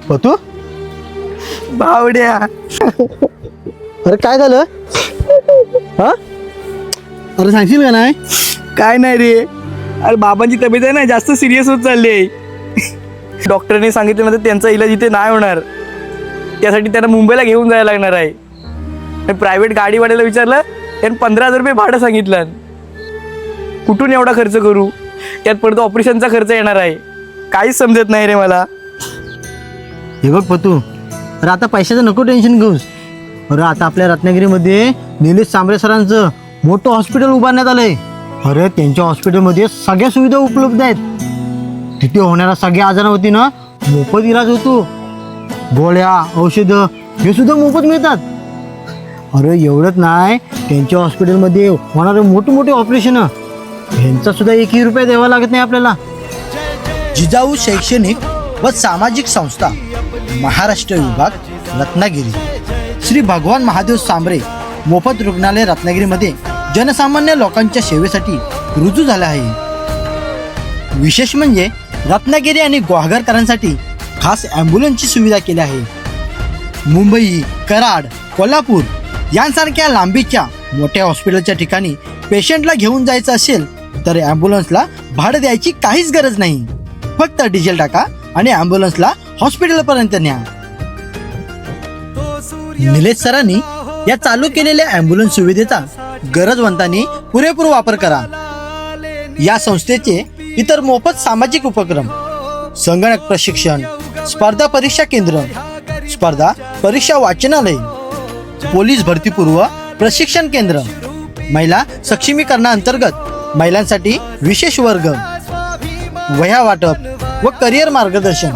पतू बावड्या, अरे काय झालं? हा अरे सांगशील का नाही? काय नाही रे. अरे बाबांची तब्येत आहे ना जास्त सिरियस होत चालली आहे. डॉक्टरने सांगितलं ना त्यांचा इलाज इथे नाही होणार. त्यासाठी त्यांना मुंबईला घेऊन जायला लागणार आहे. प्रायव्हेट गाडीवाल्याला विचारलं, त्यानं 15,000 रुपये भाडं सांगितलं. कुठून एवढा खर्च करू? त्यात परत ऑपरेशनचा खर्च येणार आहे. काहीच समजत नाही रे मला. हे बघ पतू, अरे आता पैशाचं नको टेन्शन घेऊस. अरे आता आपल्या रत्नागिरीमध्ये निलेश सांबरे सरांचं मोठं हॉस्पिटल उभारण्यात आलंय. अरे त्यांच्या हॉस्पिटलमध्ये सगळ्या सुविधा उपलब्ध आहेत. तिथे होणाऱ्या सगळ्या आजारावरती ना मोफत इलाज होतो. गोळ्या औषधं हे सुद्धा मोफत मिळतात. अरे एवढंच नाही, त्यांच्या हॉस्पिटलमध्ये होणारे मोठे मोठे ऑपरेशन ह्यांचा सुद्धा 1 रुपया द्यावा लागत नाही आपल्याला. जिजाऊ शैक्षणिक व सामाजिक संस्था महाराष्ट्र विभाग रत्नागिरी श्री भगवान महादेव सांबरे मोफत रुग्णालय रत्नागिरीमध्ये जनसामान्य लोकांच्या सेवेसाठी रुजू झाले आहे. विशेष म्हणजे रत्नागिरी आणि गुहागरकरांसाठी खास ॲम्ब्युलन्सची सुविधा केली आहे. मुंबई, कराड, कोल्हापूर यांसारख्या लांबीच्या मोठ्या हॉस्पिटलच्या ठिकाणी पेशंटला घेऊन जायचं असेल तर ॲम्ब्युलन्सला भाडं द्यायची काहीच गरज नाही. फक्त डिझेल टाका आणि ॲम्ब्युलन्सला हॉस्पिटलपर्यंत न्या. निलेश सरांनी या चालू केलेल्या ॲम्ब्युलन्स सुविधेचा गरजवंतांनी पुरेपूर वापर करा. या संस्थेचे इतर मोफत सामाजिक उपक्रम, संगणक प्रशिक्षण, स्पर्धा परीक्षा केंद्र, स्पर्धा परीक्षा वाचनालय, पोलीस भरतीपूर्व प्रशिक्षण केंद्र, महिला सक्षमीकरणाअंतर्गत महिलांसाठी विशेष वर्ग, वह्या वाटप व करिअर मार्गदर्शन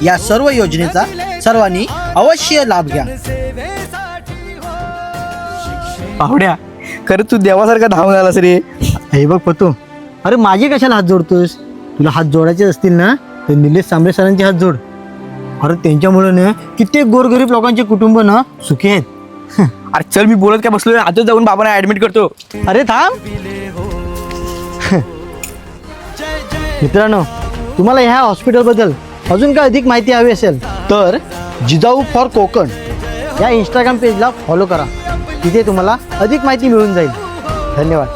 या सर्व योजनेचा सर्वांनी अवश्य लाभ घ्या. बावड्या, खरंच तू देवासारखा धावून आलास रे. हे बघ पतू, अरे माझे कशाला हात जोडतोस? तुला हात जोडायचे असतील ना तर निलेश सांबरे सरांचे हात जोड. अरे त्यांच्यामुळे ना कित्येक गोरगरीब लोकांचे कुटुंब ना सुखी आहेत. अरे चल, मी बोलत काय बसलोय, आता जाऊन बाबांना ऍडमिट करतो. अरे थांब. मित्रांनो, तुम्हाला ह्या हॉस्पिटलबद्दल अजून काय अधिक माहिती हवी असेल तर जिजाऊ फॉर कोकण या इंस्टाग्राम पेजला फॉलो करा. तिथे तुम्हाला अधिक माहिती मिळून जाईल. धन्यवाद.